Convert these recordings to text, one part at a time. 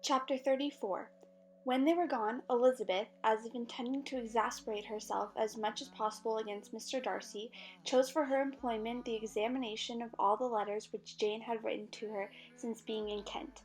Chapter 34. When they were gone, Elizabeth, as if intending to exasperate herself as much as possible against Mr. Darcy, chose for her employment the examination of all the letters which Jane had written to her since being in Kent.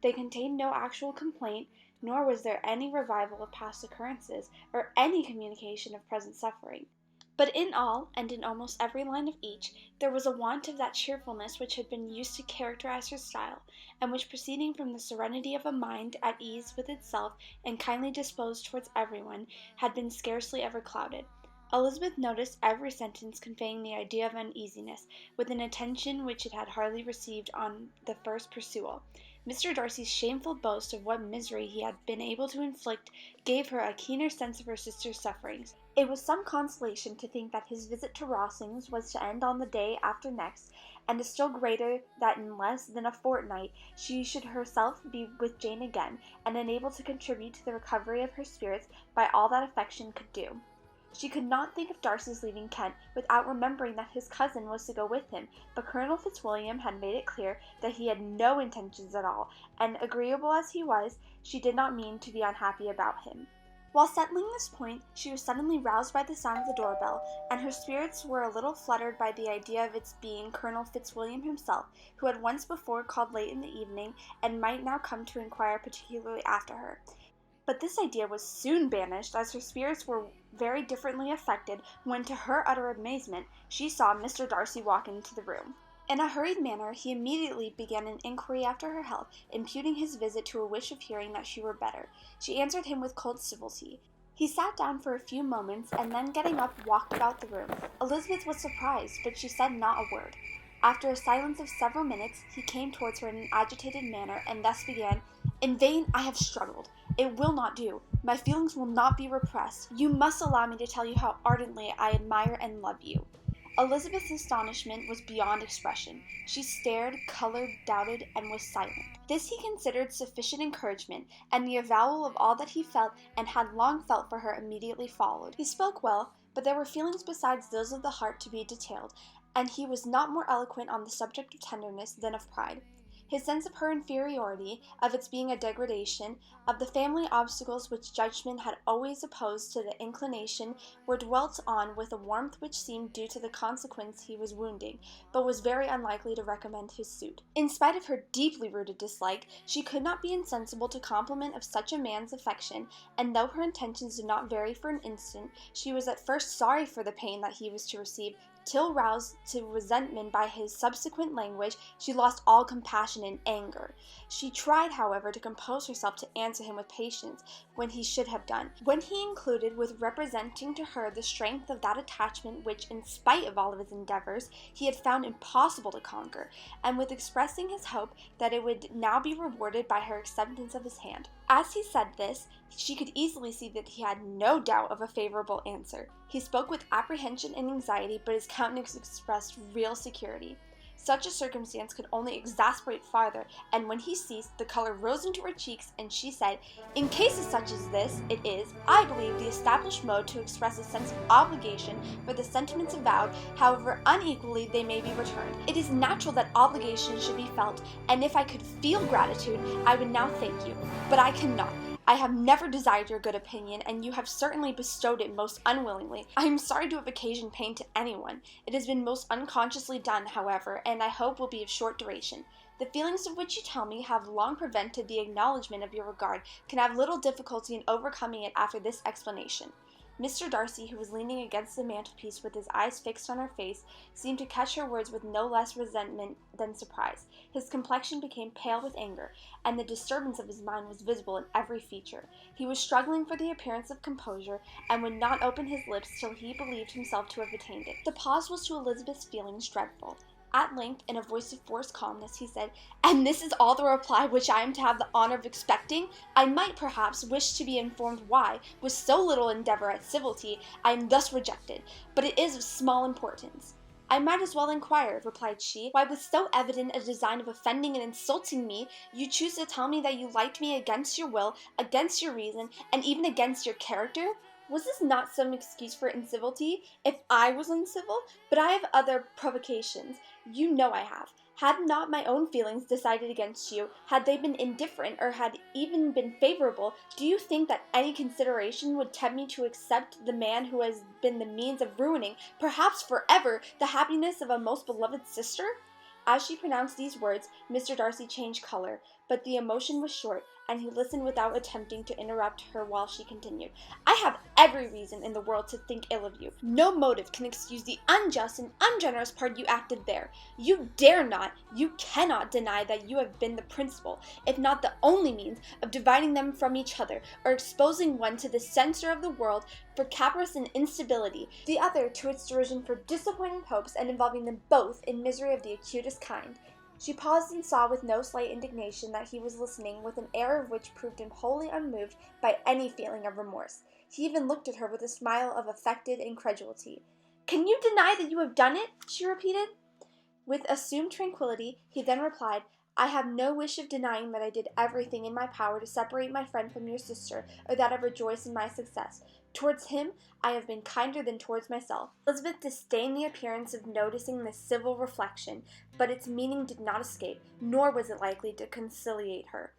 They contained no actual complaint, nor was there any revival of past occurrences, or any communication of present suffering. But in all, and in almost every line of each, there was a want of that cheerfulness which had been used to characterize her style, and which, proceeding from the serenity of a mind at ease with itself and kindly disposed towards everyone, had been scarcely ever clouded. Elizabeth noticed every sentence conveying the idea of uneasiness, with an attention which it had hardly received on the first perusal. Mr. Darcy's shameful boast of what misery he had been able to inflict gave her a keener sense of her sister's sufferings. It was some consolation to think that his visit to Rosings was to end on the day after next, and a still greater that in less than a fortnight she should herself be with Jane again, and enabled to contribute to the recovery of her spirits by all that affection could do. She could not think of Darcy's leaving Kent without remembering that his cousin was to go with him, but Colonel Fitzwilliam had made it clear that he had no intentions at all, and agreeable as he was, she did not mean to be unhappy about him. While settling this point, she was suddenly roused by the sound of the doorbell, and her spirits were a little fluttered by the idea of its being Colonel Fitzwilliam himself, who had once before called late in the evening, and might now come to inquire particularly after her. But this idea was soon banished, as her spirits were very differently affected when, to her utter amazement, she saw Mr. Darcy walk into the room. In a hurried manner, he immediately began an inquiry after her health, imputing his visit to a wish of hearing that she were better. She answered him with cold civility. He sat down for a few moments, and then getting up, walked about the room. Elizabeth was surprised, but she said not a word. After a silence of several minutes, he came towards her in an agitated manner, and thus began, "In vain I have struggled. It will not do. My feelings will not be repressed. You must allow me to tell you how ardently I admire and love you." Elizabeth's astonishment was beyond expression. She stared, colored, doubted, and was silent. This he considered sufficient encouragement, and the avowal of all that he felt and had long felt for her immediately followed. He spoke well, but there were feelings besides those of the heart to be detailed, and he was not more eloquent on the subject of tenderness than of pride. His sense of her inferiority, of its being a degradation, of the family obstacles which judgment had always opposed to the inclination, were dwelt on with a warmth which seemed due to the consequence he was wounding, but was very unlikely to recommend his suit. In spite of her deeply rooted dislike, she could not be insensible to compliment of such a man's affection, and though her intentions did not vary for an instant, she was at first sorry for the pain that he was to receive, till roused to resentment by his subsequent language, she lost all compassion in anger. She tried, however, to compose herself to answer him with patience, when he should have done. When he concluded with representing to her the strength of that attachment which, in spite of all of his endeavors, he had found impossible to conquer, and with expressing his hope that it would now be rewarded by her acceptance of his hand. As he said this, she could easily see that he had no doubt of a favorable answer. He spoke with apprehension and anxiety, but his countenance expressed real security. Such a circumstance could only exasperate farther, and when he ceased, the color rose into her cheeks, and she said, "In cases such as this, it is, I believe, the established mode to express a sense of obligation for the sentiments avowed, however unequally they may be returned. It is natural that obligation should be felt, and if I could feel gratitude, I would now thank you. But I cannot. I have never desired your good opinion, and you have certainly bestowed it most unwillingly. I am sorry to have occasioned pain to anyone. It has been most unconsciously done, however, and I hope will be of short duration. The feelings of which you tell me have long prevented the acknowledgment of your regard, can have little difficulty in overcoming it after this explanation." Mr. Darcy, who was leaning against the mantelpiece with his eyes fixed on her face, seemed to catch her words with no less resentment than surprise. His complexion became pale with anger, and the disturbance of his mind was visible in every feature. He was struggling for the appearance of composure, and would not open his lips till he believed himself to have attained it. The pause was to Elizabeth's feelings dreadful. At length, in a voice of forced calmness, he said, "And this is all the reply which I am to have the honor of expecting? I might, perhaps, wish to be informed why, with so little endeavor at civility, I am thus rejected, but it is of small importance." "I might as well inquire," replied she, "why with so evident a design of offending and insulting me, you choose to tell me that you liked me against your will, against your reason, and even against your character? Was this not some excuse for incivility? If I was uncivil? But I have other provocations. You know I have. Had not my own feelings decided against you, had they been indifferent or had even been favorable, do you think that any consideration would tempt me to accept the man who has been the means of ruining, perhaps forever, the happiness of a most beloved sister? As she pronounced these words, Mr. Darcy changed color, but the emotion was short, and he listened without attempting to interrupt her while she continued. I have every reason in the world to think ill of you. No motive can excuse the unjust and ungenerous part you acted there. You dare not, you cannot deny that you have been the principal, if not the only means, of dividing them from each other, or exposing one to the censure of the world for caprice and instability, the other to its derision for disappointed hopes, and involving them both in misery of the acutest kind. She paused and saw with no slight indignation that he was listening with an air of which proved him wholly unmoved by any feeling of remorse. He even looked at her with a smile of affected incredulity. "Can you deny that you have done it?" she repeated. With assumed tranquillity, he then replied, "I have no wish of denying that I did everything in my power to separate my friend from your sister, or that I rejoice in my success. Towards him I have been kinder than towards myself." Elizabeth disdained the appearance of noticing this civil reflection, but its meaning did not escape, nor was it likely to conciliate her.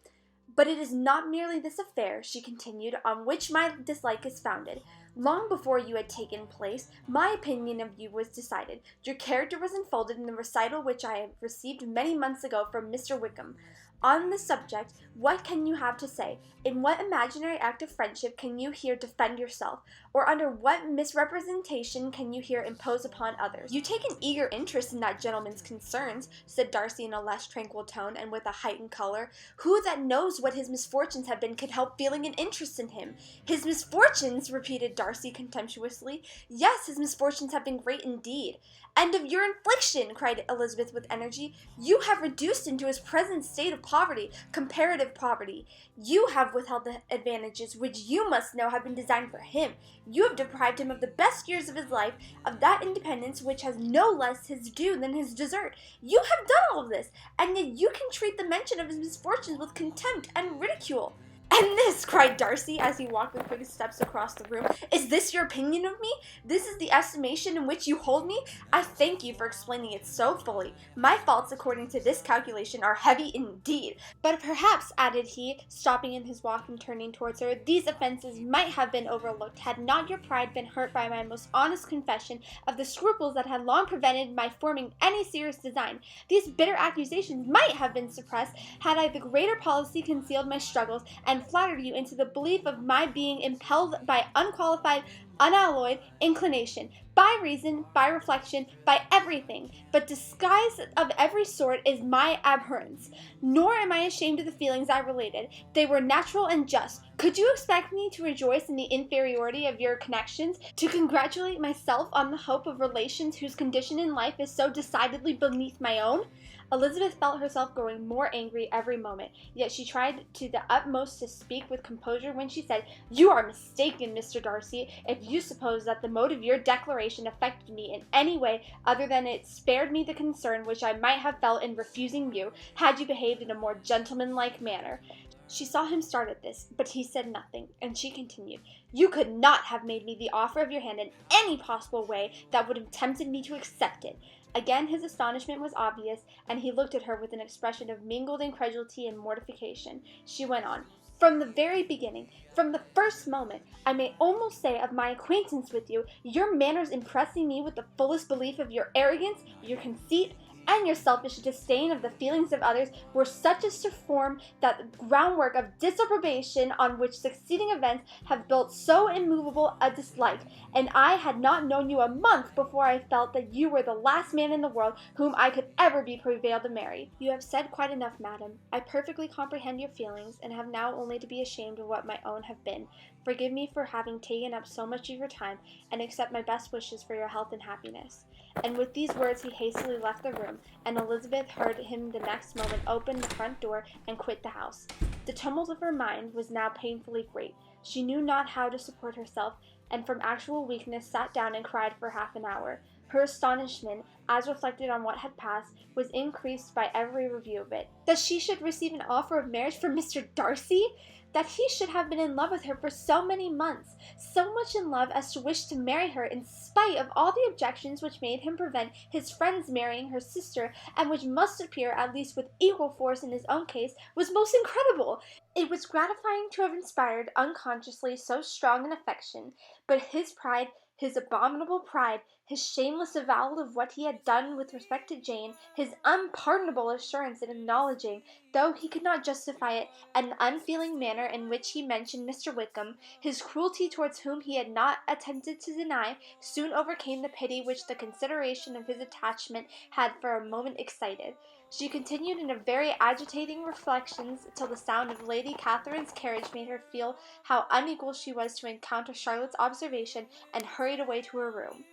"But it is not merely this affair," she continued, "on which my dislike is founded. Long before you had taken place, my opinion of you was decided. Your character was unfolded in the recital which I have received many months ago from Mr. Wickham. On this subject, what can you have to say? In what imaginary act of friendship can you here defend yourself? Or under what misrepresentation can you here impose upon others?" "You take an eager interest in that gentleman's concerns," said Darcy in a less tranquil tone and with a heightened color. "Who that knows what his misfortunes have been can help feeling an interest in him?" "His misfortunes!" repeated Darcy contemptuously. "Yes, his misfortunes have been great indeed." "And of your infliction," cried Elizabeth with energy. "You have reduced him to his present state of poverty, comparative poverty. You have withheld the advantages which you must know have been designed for him. You have deprived him of the best years of his life, of that independence which has no less his due than his desert. You have done all of this, and yet you can treat the mention of his misfortunes with contempt and ridicule." "And this," cried Darcy, as he walked with quick steps across the room, "is this your opinion of me? This is the estimation in which you hold me? I thank you for explaining it so fully. My faults, according to this calculation, are heavy indeed. But perhaps," added he, stopping in his walk and turning towards her, "these offenses might have been overlooked had not your pride been hurt by my most honest confession of the scruples that had long prevented my forming any serious design. These bitter accusations might have been suppressed had I the greater policy concealed my struggles, and flattered you into the belief of my being impelled by unqualified, unalloyed inclination, by reason, by reflection, by everything. But disguise of every sort is my abhorrence. Nor am I ashamed of the feelings I related. They were natural and just. Could you expect me to rejoice in the inferiority of your connections, to congratulate myself on the hope of relations whose condition in life is so decidedly beneath my own?" Elizabeth felt herself growing more angry every moment, yet she tried to the utmost to speak with composure when she said, "You are mistaken, Mr. Darcy, if you suppose that the mode of your declaration affected me in any way other than it spared me the concern which I might have felt in refusing you, had you behaved in a more gentlemanlike manner." She saw him start at this, but he said nothing, and she continued, "You could not have made me the offer of your hand in any possible way that would have tempted me to accept it." Again his astonishment was obvious, and he looked at her with an expression of mingled incredulity and mortification. She went on, "From the very beginning, from the first moment, I may almost say, of my acquaintance with you, your manners impressing me with the fullest belief of your arrogance, your conceit, and your selfish disdain of the feelings of others were such as to form that groundwork of disapprobation on which succeeding events have built so immovable a dislike, and I had not known you a month before I felt that you were the last man in the world whom I could ever be prevailed to marry." "You have said quite enough, madam. I perfectly comprehend your feelings, and have now only to be ashamed of what my own have been. Forgive me for having taken up so much of your time, and accept my best wishes for your health and happiness." And with these words he hastily left the room, and Elizabeth heard him the next moment open the front door and quit the house. The tumult of her mind was now painfully great. She knew not how to support herself, and from actual weakness sat down and cried for half an hour. Her astonishment, as reflected on what had passed, was increased by every review of it. That she should receive an offer of marriage from Mr. Darcy? That he should have been in love with her for so many months, so much in love as to wish to marry her in spite of all the objections which made him prevent his friends marrying her sister, and which must appear at least with equal force in his own case, was most incredible. It was gratifying to have inspired unconsciously so strong an affection, but his pride, his abominable pride, his shameless avowal of what he had done with respect to Jane, his unpardonable assurance in acknowledging, though he could not justify it, an unfeeling manner in which he mentioned Mr. Wickham, his cruelty towards whom he had not attempted to deny, soon overcame the pity which the consideration of his attachment had for a moment excited. She continued in a very agitating reflections till the sound of Lady Catherine's carriage made her feel how unequal she was to encounter Charlotte's observation, and hurried away to her room.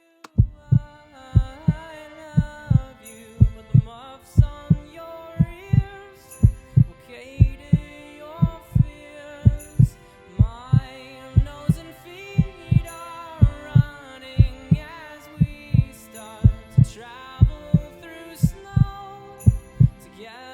Travel through snow together.